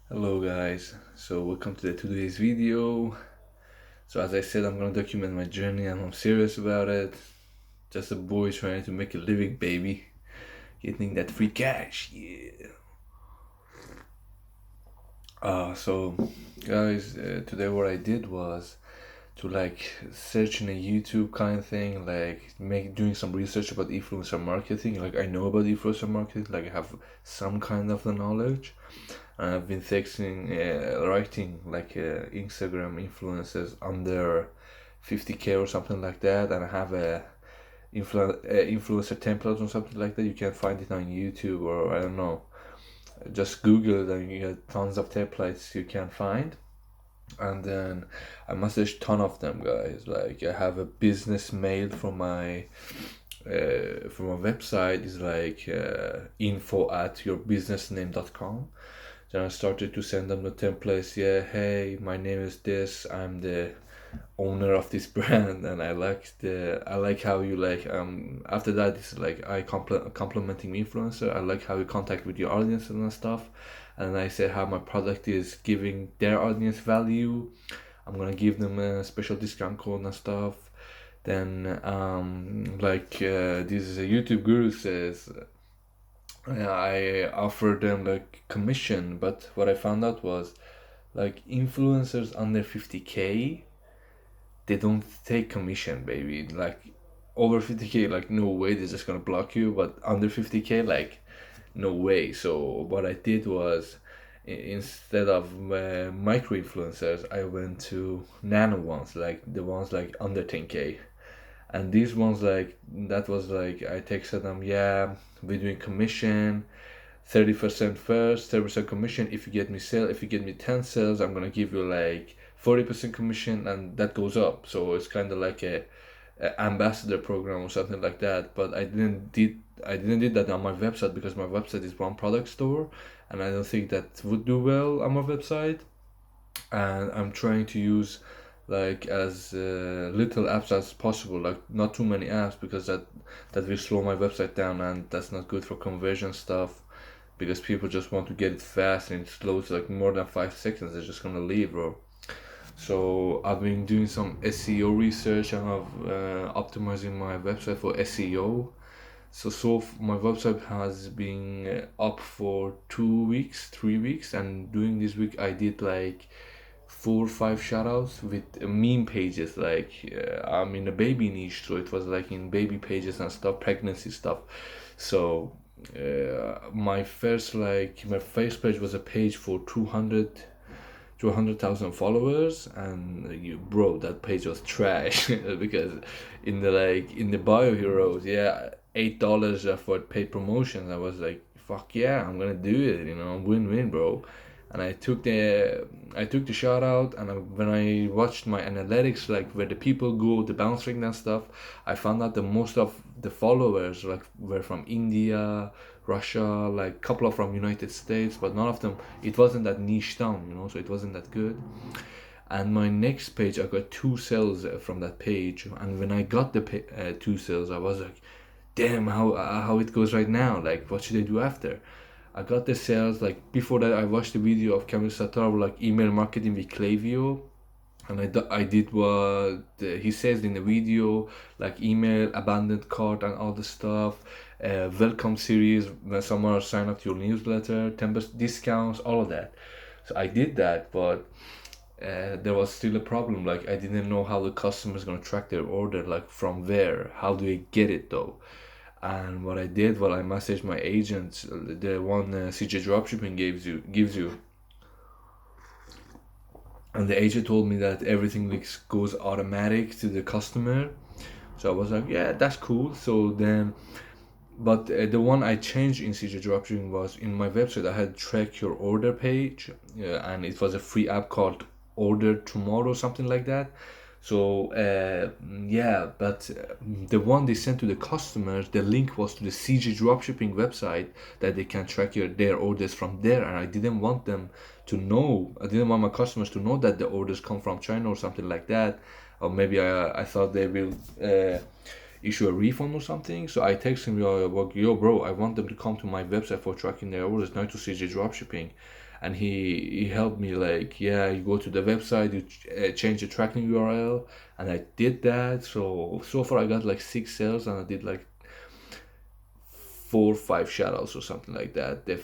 Hello guys, so welcome to today's video. So as I said, I'm gonna document my journey and I'm serious about it. Just a boy trying to make a living, baby. Getting that free cash, yeah. So guys, today what I did was to search in a YouTube kind of thing, like make doing some research about influencer marketing. Like I know about influencer marketing, like I have some kind of the knowledge. I've been writing Instagram influencers under 50k or something like that, and I have a influencer template or something like that. You can find it on YouTube or I don't know. Just Google it and you get tons of templates you can find. And then I messaged ton of them guys. Like I have a business mail from my website is info@yourbusinessname.com. Then I started to send them the templates. Yeah, hey, my name is this. I'm the owner of this brand, and I like how you after that it's like complimenting influencer. I like how you contact with your audience and stuff, and I say how my product is giving their audience value. I'm gonna give them a special discount code and stuff. Then this YouTube guru says I offered them like commission, but what I found out was like influencers under 50k, they don't take commission, baby. Like over 50k, like no way, they're just gonna block you. But under 50k, like no way. So what I did was instead of micro influencers, I went to nano ones, like the ones like under 10k. And these ones like that was like I texted them, yeah, we're doing commission 30% first, 30% commission. If you get me sale, if you get me 10 sales, I'm gonna give you like 40% commission, and that goes up. So it's kind of like a ambassador program or something like that. But I didn't did that on my website because my website is one product store, and I don't think that would do well on my website. And I'm trying to use like as little apps as possible, like not too many apps, because that will slow my website down, and that's not good for conversion stuff, because people just want to get it fast and it slows like more than 5 seconds, they're just gonna leave, bro. So I've been doing some SEO research and I've optimizing my website for SEO. My website has been up for 2 weeks, 3 weeks, and during this week I did like 4 or 5 shoutouts with meme pages. I'm in a baby niche, so it was like in baby pages and stuff, pregnancy stuff. So my first page was a page for 200 to 100,000 followers, and bro, that page was trash because in the bio he wrote, yeah, $8 for paid promotions. I was like, fuck yeah, I'm gonna do it, win-win, bro. And I took the shout out, and when I watched my analytics, like where the people go, the bounce rate and stuff, I found out that most of the followers like were from India, Russia, like couple of from United States, but none of them. It wasn't that niche down, so it wasn't that good. And my next page, I got 2 sales from that page, and when I got the 2 sales, I was like, damn, how it goes right now? Like, what should I do after? I got the sales. Like before that, I watched the video of Kamil Satar, like email marketing with Klaviyo, and I did what he says in the video, like email abandoned cart and all the stuff, welcome series when someone sign up to your newsletter, 10% discounts, all of that. So I did that, but there was still a problem. Like I didn't know how the customer is gonna track their order, like from where, how do they get it though? And what I did, I messaged my agent, the one CJ Dropshipping gives you, and the agent told me that everything goes automatic to the customer. So I was like, yeah, that's cool. So then, but the one I changed in CJ Dropshipping was in my website. I had track your order page, and it was a free app called Order Tomorrow, something like that. So yeah, but the one they sent to the customers, the link was to the CG dropshipping website that they can track their orders from there, and I didn't want them to know. I didn't want my customers to know that the orders come from China or something like that, or maybe I thought they will issue a refund or something. So I texted him, yo, bro, I want them to come to my website for tracking their orders, not to CG dropshipping. and he helped me like, yeah, you go to the website, you change the tracking URL, and I did that. So far I got like 6 sales, and I did like 4 or 5 shoutouts or something like that. The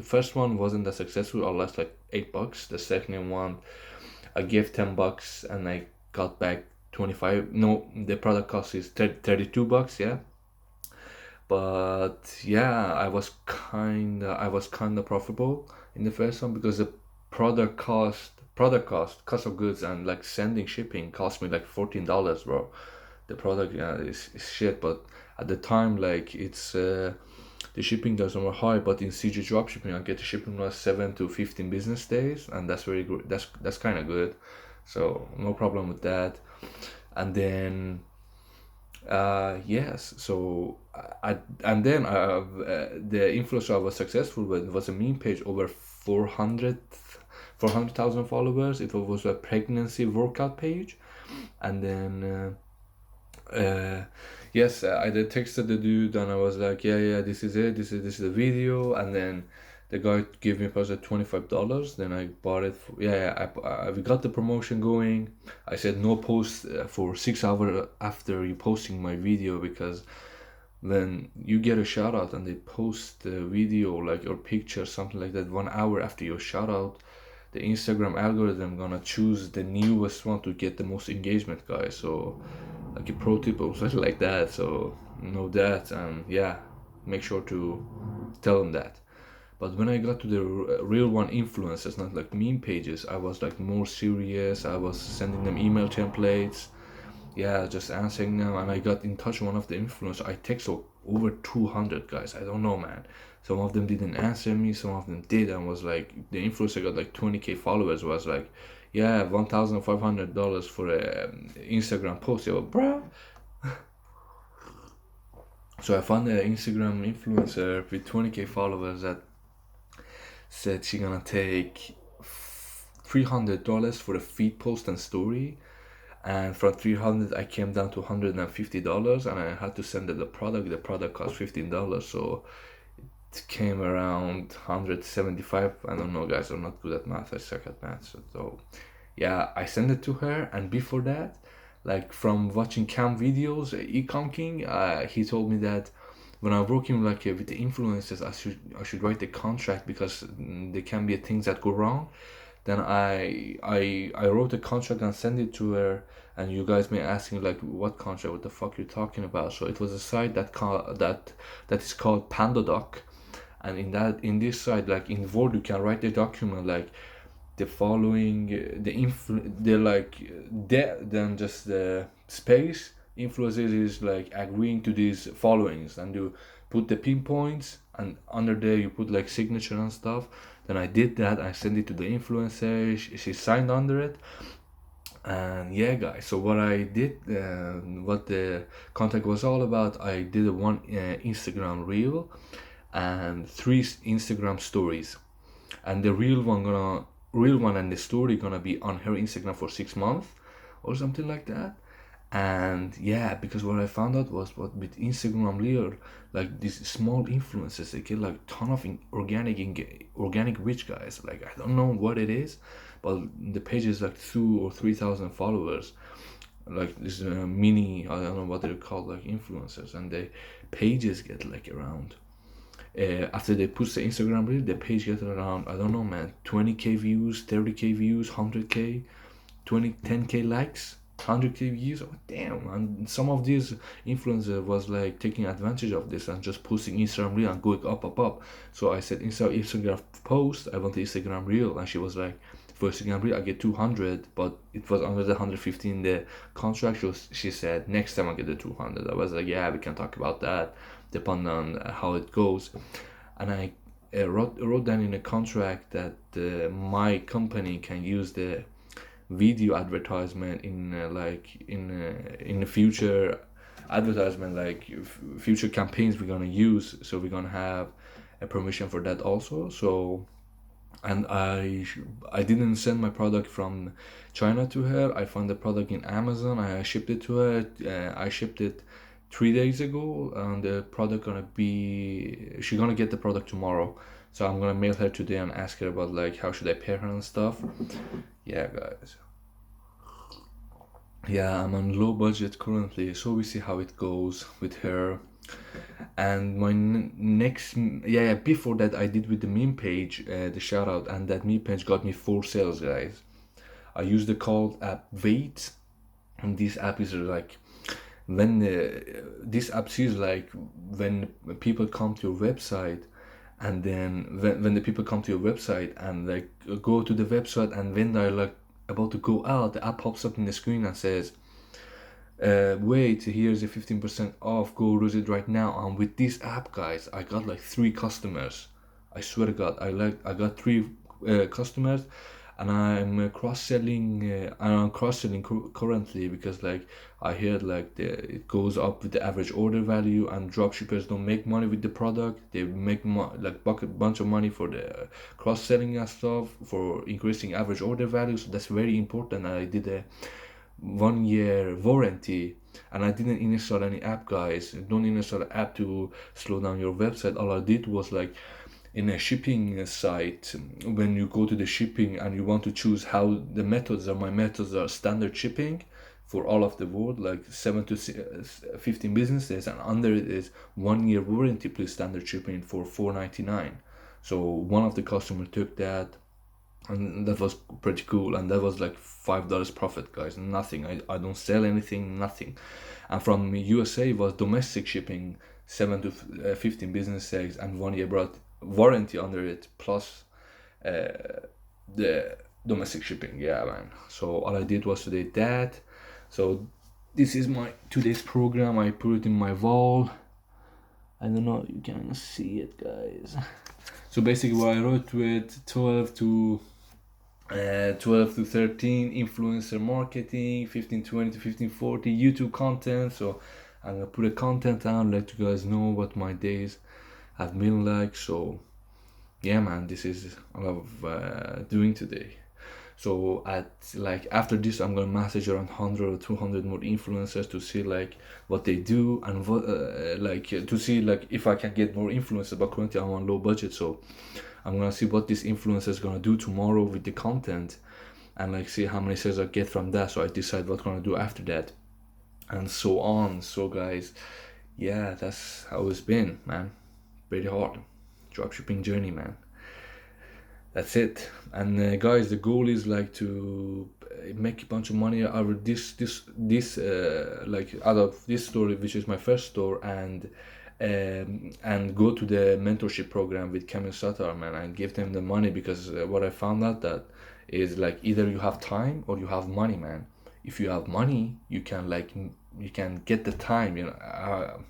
first one wasn't that successful. I lost like $8. The second one, I gave $10 and I got back 25. No, the product cost is $32. Yeah, but yeah, I was kinda profitable in the first one because the cost of goods and like sending shipping cost me like $14, bro. The product, yeah, is shit, but at the time, like, the shipping doesn't were high, but in CG dropshipping I get the shipping was 7 to 15 business days, and that's very good. That's kind of good, so no problem with that. And then yes, so and then the influencer I was successful with was a meme page over 400,000 followers. It was a pregnancy workout page. And then yes, I did texted the dude and I was like, yeah, this is it, this is the video. And then the guy gave me first at $25. Then I bought it for, we got the promotion going. I said no post for 6 hours after you posting my video, because when you get a shout out and they post the video like or picture something like that 1 hour after your shout out, the Instagram algorithm gonna choose the newest one to get the most engagement, guys. So like a pro tip or something like that. So know that, and yeah, make sure to tell them that. But when I got to the real one influencers, not like meme pages, I was like more serious. I was sending them email templates, yeah, just answering them. And I got in touch with one of the influencers. I texted over 200 guys. I don't know, man. Some of them didn't answer me, some of them did, and was like, the influencer got like 20K followers, was like, yeah, $1,500 for a Instagram post. Yeah, bruh. So I found an Instagram influencer with 20K followers that said she gonna take $300 for a feed post and story, and from 300 I came down to $150, and I had to send her the product cost $15, so it came around 175. I don't know, guys, I'm not good at math, I suck at math. So yeah, I sent it to her. And before that, like, from watching cam videos, Ecom King, he told me that when I'm working like with the influencers, I should write the contract, because there can be things that go wrong. Then I wrote a contract and sent it to her. And you guys may asking like, what contract? What the fuck you talking about? So it was a site that is called PandaDoc. And in this site, like in Word, you can write the document like the following, the like, then just the space influences is like agreeing to these followings, and you put the pinpoints, and under there you put like signature and stuff. Then I did that. I sent it to the influencer. She signed under it. And yeah, guys, so what I did, what the contact was all about, I did a one Instagram reel and 3 Instagram stories. And the real one and the story gonna be on her Instagram for 6 months or something like that. And yeah, because what I found out was, what with Instagram reel, like these small influencers, they get like ton of organic rich guys. Like, I don't know what it is, but the page is like 2 or 3 thousand followers. Like this mini, I don't know what they're called, like influencers, and the pages get like around, after they push the Instagram reel, the page gets around, I don't know, man, 20K views, 30K views, 100K, 10K likes, 100K views. Oh, damn. And some of these influencers was like taking advantage of this and just posting Instagram reel and going up. So I said, Instagram post, I want the Instagram reel. And she was like, for Instagram reel I get 200, but it was under the 115 the contract. She said, next time I get the 200. I was like, yeah, we can talk about that depending on how it goes. And I wrote down in a contract that my company can use the video advertisement in in the future advertisement, like future campaigns we're gonna use. So we're gonna have a permission for that also. So, and I didn't send my product from China to her. I found the product in Amazon. I shipped it to her. I shipped it 3 days ago, and the product gonna be, she's gonna get the product tomorrow. So I'm gonna mail her today and ask her about like how should I pay her and stuff. Yeah, guys. Yeah, I'm on low budget currently, so we see how it goes with her. And my next, yeah, before that I did with the meme page, the shout out, and that meme page got me 4 sales, guys. I used the called app Wait, and this app is like when this app sees like when people come to your website, and then when the people come to your website and like go to the website, and when they're like about to go out, the app pops up in the screen and says, wait, here's a 15% off, go use it right now. And with this app, guys, I got like 3 customers. I swear to God, I got 3 customers, and I'm cross-selling. I'm cross-selling currently, because like I heard like it goes up with the average order value, and dropshippers don't make money with the product. They make like bunch of money for the cross-selling and stuff, for increasing average order value. So that's very important. I did a 1 year warranty, and I didn't install any app, guys. Don't install an app to slow down your website. All I did was like in a shipping site, when you go to the shipping and you want to choose how the methods are, my methods are standard shipping for all of the world, like 7 to 15 business days, and under it is 1 year warranty plus standard shipping for $4.99. So one of the customer took that, and that was pretty cool, and that was like $5 profit, guys. Nothing. I don't sell anything, nothing. And from USA was domestic shipping, 7 to 15 business days, and 1 year brought warranty under it, plus the domestic shipping. Yeah, man. So all I did was today that. So this is my today's program. I put it in my wall. I don't know, you can see it, guys. So basically what I wrote to it, 12 to 13 influencer marketing, 15-20 to 15-40 YouTube content. So I'm gonna put a content out, let you guys know what my days have been like. So yeah, man, this is all of doing today. So at like after this, I'm gonna message around 100 or 200 more influencers to see like what they do, and what to see like if I can get more influencers. But currently I'm on low budget, so I'm gonna see what this influencer is gonna do tomorrow with the content, and like see how many sales I get from that. So I decide what I'm gonna do after that, and so on. So guys, yeah, that's how it's been, man. Pretty hard dropshipping journey, man. That's it. And guys, the goal is like to make a bunch of money out of this like out of this store, which is my first store, and go to the mentorship program with Kamil Satar, man, and give them the money. Because what I found out that is like either you have time or you have money, man. If you have money, you can you can get the time, you know.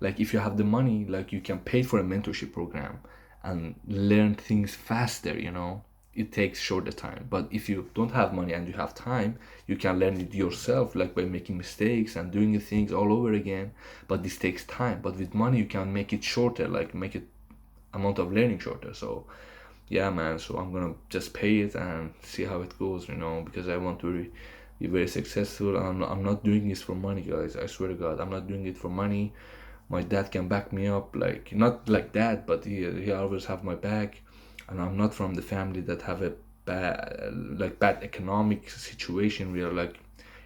Like if you have the money, like you can pay for a mentorship program and learn things faster, you know. It takes shorter time. But if you don't have money and you have time, you can learn it yourself, like by making mistakes and doing things all over again. But this takes time. But with money you can make it shorter, like make it amount of learning shorter. So yeah, man, so I'm gonna just pay it and see how it goes, you know, because I want to be very successful. I'm not doing this for money, guys. I swear to God, I'm not doing it for money. My dad can back me up, like not like that, but he always have my back. And I'm not from the family that have a bad economic situation. We are like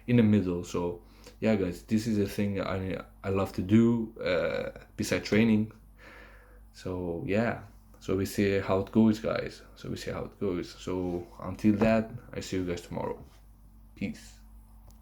in the middle. So yeah, guys, this is a thing I love to do beside training. So yeah, so we see how it goes, guys. So until that, I see you guys tomorrow. Peace.